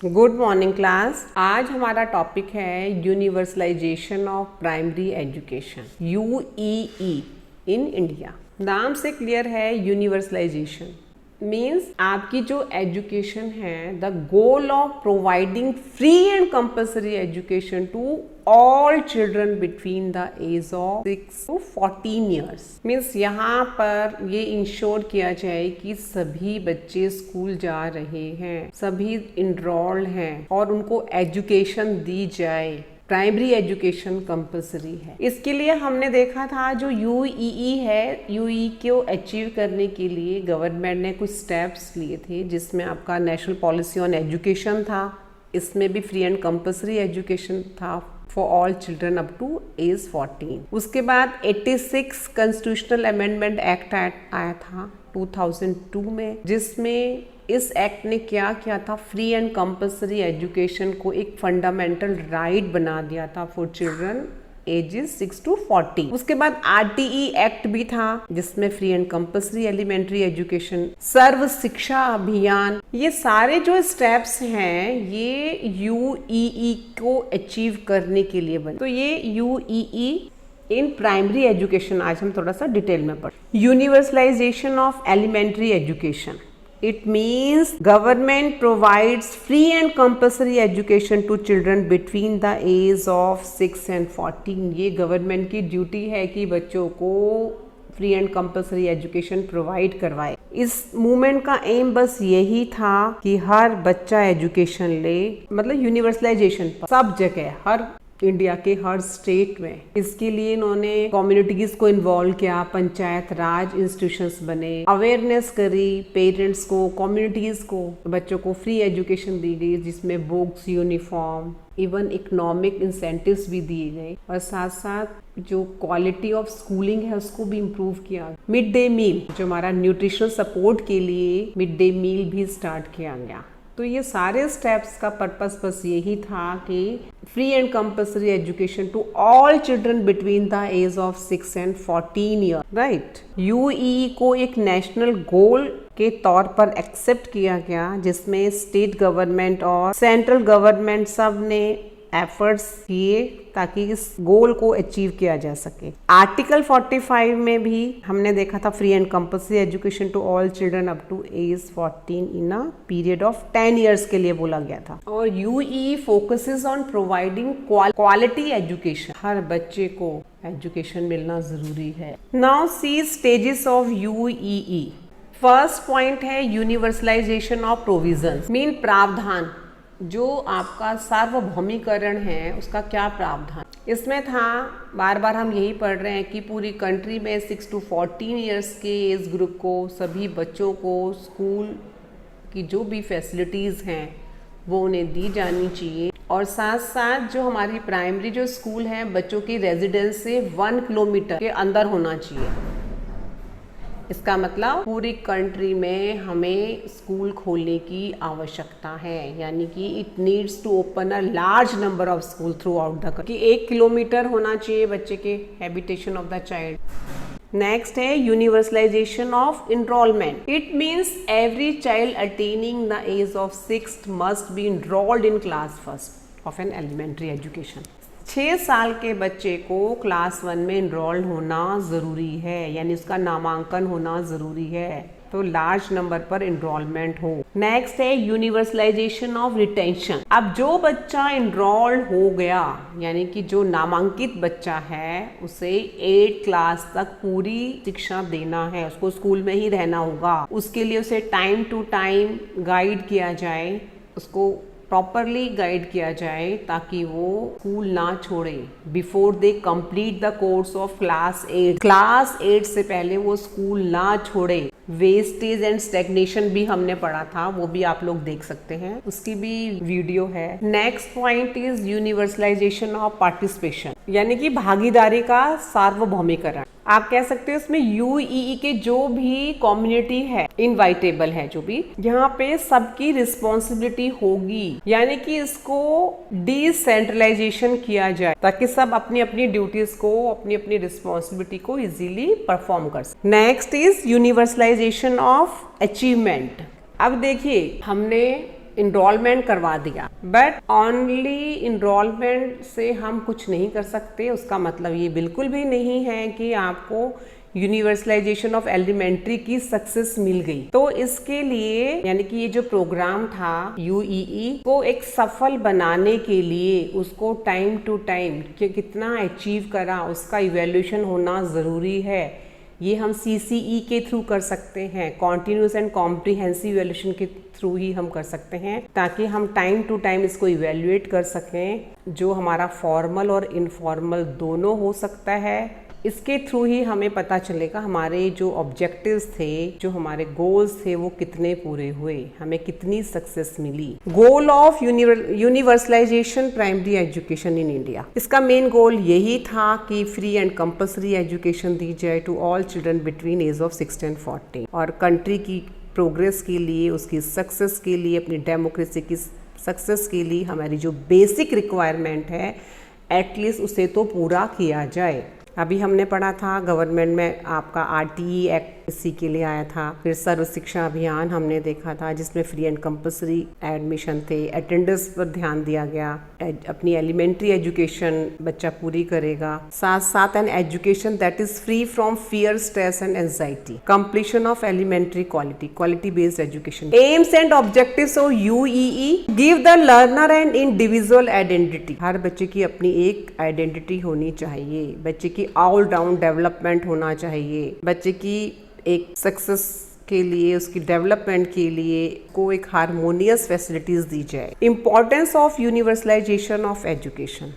Good morning class. आज हमारा topic है universalisation of primary education UEE in India. नाम से क्लियर है, यूनिवर्सलाइजेशन मीन्स आपकी जो एजुकेशन है, the goal of providing free and compulsory education to all children between the age of 6 to 14 years. Means यहाँ पर ये इंश्योर किया जाए कि सभी बच्चे स्कूल जा रहे हैं, सभी इनरोल्ड हैं और उनको एजुकेशन दी जाए। प्राइमरी एजुकेशन कंपलसरी है। इसके लिए हमने देखा था जो यूईई है, यूई को अचीव करने के लिए गवर्नमेंट ने कुछ स्टेप्स लिए थे, जिसमें आपका नेशनल पॉलिसी ऑन एजुकेशन था, इसमें भी फ्री एंड कंपलसरी एजुकेशन था for all children up to age 14। उसके बाद 86 कॉन्स्टिट्यूशनल अमेंडमेंट एक्ट आया था 2002 में, जिसमें इस एक्ट ने क्या किया था, फ्री एंड कंपल्सरी एजुकेशन को एक फंडामेंटल राइट बना दिया था फॉर चिल्ड्रन एजेस 6 to 40। उसके बाद आरटीई एक्ट भी था, जिसमें free and compulsory elementary education, Sarva Shiksha Abhiyan, ये सारे जो स्टेप्स हैं ये यूईई को अचीव करने के लिए बने। तो ये यूईई इन प्राइमरी एजुकेशन आज हम थोड़ा सा डिटेल में पढ़ें। Universalization of elementary education, it means government provides free and compulsory education to children between the age of 6 and 14। ये गवर्नमेंट की ड्यूटी है कि बच्चों को free and compulsory education provide करवाए। इस मूवमेंट का एम बस यही था कि हर बच्चा एजुकेशन ले, मतलब यूनिवर्सलाइजेशन सब जगह, हर इंडिया के हर स्टेट में। इसके लिए इन्होंने कम्युनिटीज को इन्वॉल्व किया, पंचायत राज इंस्टीट्यूशंस बने, अवेयरनेस करी पेरेंट्स को, कम्युनिटीज को। बच्चों को फ्री एजुकेशन दी गई, जिसमें books, uniform, even economic incentives भी दिए गए, और साथ साथ जो क्वालिटी ऑफ स्कूलिंग है उसको भी इम्प्रूव किया। मिड डे मील, जो हमारा न्यूट्रिशनल सपोर्ट के लिए मिड डे मील भी स्टार्ट किया गया। तो ये सारे स्टेप्स का पर्पस बस यही था कि free and compulsory education to all children between the age of 6 and 14 year, right. UEE को एक नेशनल गोल के तौर पर एक्सेप्ट किया गया, जिसमें स्टेट गवर्नमेंट और सेंट्रल गवर्नमेंट सब ने एफर्ट्स किए ताकि इस गोल को अचीव किया जा सके। आर्टिकल 45 में भी हमने देखा था free and compulsory education to all children up to age 14 in a period of 10 years के लिए बोला गया था। और UEE focuses on providing quality education, हर बच्चे को एजुकेशन मिलना जरूरी है। Now see stages of UEE. First point है यूनिवर्सलाइजेशन ऑफ प्रोविजंस, मीन प्रावधान। जो आपका सार्वभौमिकरण है उसका क्या प्रावधान इसमें था, बार बार हम यही पढ़ रहे हैं कि पूरी कंट्री में 6 to 14 ईयर्स के एज ग्रुप को, सभी बच्चों को स्कूल की जो भी फैसिलिटीज़ हैं वो उन्हें दी जानी चाहिए। और साथ साथ जो हमारी प्राइमरी जो स्कूल है, बच्चों की रेजिडेंस से 1 किलोमीटर के अंदर होना चाहिए। इसका मतलब पूरी कंट्री में हमें स्कूल खोलने की आवश्यकता है, यानी कि it needs to open a large number of school throughout the country. 1 kilometre होना चाहिए बच्चे के habitation of the child. Next है universalisation of enrolment. It means every child attending the age of 6 must be enrolled in class first of an elementary education. 6 साल के बच्चे को class 1 में इनरोल्ड होना ज़रूरी है, यानी उसका नामांकन होना ज़रूरी है, तो लार्ज नंबर पर इनरोलमेंट हो। नेक्स्ट है यूनिवर्सलाइजेशन ऑफ रिटेंशन। अब जो बच्चा इनरोल्ड हो गया, यानी कि जो नामांकित बच्चा है, उसे 8 क्लास तक पूरी शिक्षा देना है, उसको स्कूल में ही रहना होगा। उसके लिए उसे टाइम टू टाइम गाइड किया जाए, उसको प्रॉपरली गाइड किया जाए ताकि वो स्कूल ना छोड़े before they complete the course of class 8। Class 8 से पहले वो स्कूल ना छोड़े। वेस्टेज एंड स्टैग्नेशन भी हमने पढ़ा था, वो भी आप लोग देख सकते हैं, उसकी भी वीडियो है। Next point is universalization of participation, यानी कि भागीदारी का सार्वभौमिकरण। आप कह सकते हो इसमें यूईई के जो भी कम्युनिटी है, इनवाइटेबल है, जो भी यहाँ पे सबकी रिस्पॉन्सिबिलिटी होगी, यानी कि इसको डिसेंट्रलाइजेशन किया जाए ताकि सब अपनी अपनी ड्यूटीज को, अपनी अपनी रिस्पॉन्सिबिलिटी को इजीली परफॉर्म कर सके। Next is universalization of achievement. अब देखिए, हमने इनरोलमेंट करवा दिया, बट ओनली इनरोलमेंट से हम कुछ नहीं कर सकते। उसका मतलब ये बिल्कुल भी नहीं है कि आपको यूनिवर्सलाइजेशन ऑफ एलिमेंट्री की सक्सेस मिल गई। तो इसके लिए यानी कि ये जो प्रोग्राम था यूईई को एक सफल बनाने के लिए उसको टाइम टू टाइम कितना अचीव करा उसका इवैल्यूएशन होना ज़रूरी है। ये हम CCE के थ्रू कर सकते हैं, कॉन्टिन्यूस एंड कॉम्प्रिहेंसिव इवैल्यूएशन के थ्रू ही हम कर सकते हैं, ताकि हम टाइम टू टाइम इसको इवैल्यूएट कर सकें, जो हमारा फॉर्मल और इनफॉर्मल दोनों हो सकता है। इसके थ्रू ही हमें पता चलेगा हमारे जो ऑब्जेक्टिव्स थे, जो हमारे गोल्स थे, वो कितने पूरे हुए, हमें कितनी सक्सेस मिली। Goal of universalization primary education in India, इसका मेन गोल यही था कि फ्री एंड कंपल्सरी एजुकेशन दी जाए to all children between age of 16 and 40, और कंट्री की प्रोग्रेस के लिए, उसकी सक्सेस के लिए, अपनी डेमोक्रेसी की सक्सेस के लिए हमारी जो बेसिक रिक्वायरमेंट है एटलीस्ट उसे तो पूरा किया जाए। अभी हमने पढ़ा था गवर्नमेंट में आपका RTE एक्ट इसी के लिए आया था। फिर सर्व शिक्षा अभियान हमने देखा था जिसमें फ्री एंड कंपल्सरी एडमिशन थे, अटेंडेंस पर ध्यान दिया गया, अपनी एलिमेंट्री एजुकेशन बच्चा पूरी करेगा, साथ साथ an education that is free from fear, stress and anxiety, completion of elementary quality based education. Aims and objectives of UEE, give the learner and individual identity, हर बच्चे की अपनी एक आइडेंटिटी होनी चाहिए, बच्चे की ऑल राउंड डेवलपमेंट होना चाहिए, बच्चे की एक सक्सेस के लिए, उसकी डेवलपमेंट के लिए को एक हारमोनियस फैसिलिटीज दी जाए। Importance of universalization of education,